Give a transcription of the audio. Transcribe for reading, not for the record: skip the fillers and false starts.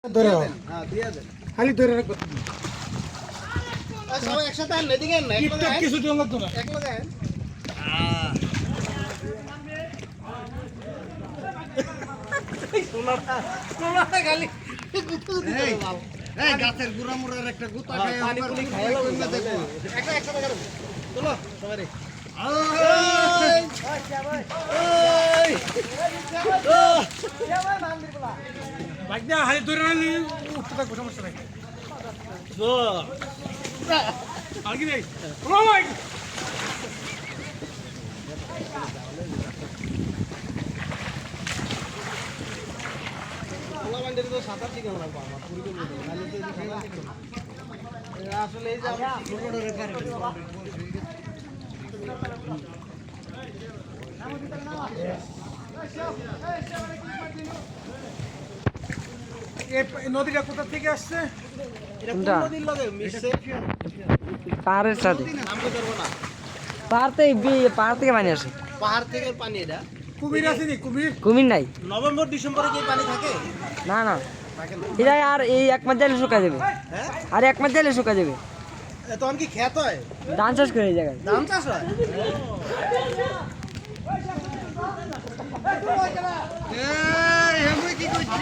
ধরে খালি ধরে রাখবো সবাই একসাথে আন এদিকে না কিছু দিন লাগতো না এক লগে সোনাটা খালি এই গাছের গুড়া মুড়ার একটা গুতা খায় পানি পুনি খাইলো দেখো একটা একসাথে করো চলো সবাই বাইক না খালি ধরে রাখলি উঠতে থাকবো সমস্যা নাই আগে নেই ও মাই পোলা বান্ডের তো সাঁতার শিখে আমরা বাবা পুরি করে দেবো নালে তো সাঁতার শিখে আসলে এই যে আমরা মোটরের পারে এই নদীটা কোথা থেকে আসছে এটা কোন নদীর লগে মিশছে পাহাড়ের সাথে নাম তো ধরবো না পাহাড় থেকে পানি আসে। পাহাড় থেকে পানি এটা কুমির আছে নি কুমির কুমির নাই, নভেম্বর ডিসেম্বরে কি পানি থাকে না না, থাকে না এটা আর এই এক মাস যাইলে শুকা যাবে, হ্যাঁ আর এক মাস যাইলে শুকা যাবে। তখন কি খেত হয় ধান চাষ করে এই জায়গায়। ধান চাষ হয় এই আমি কি কইছি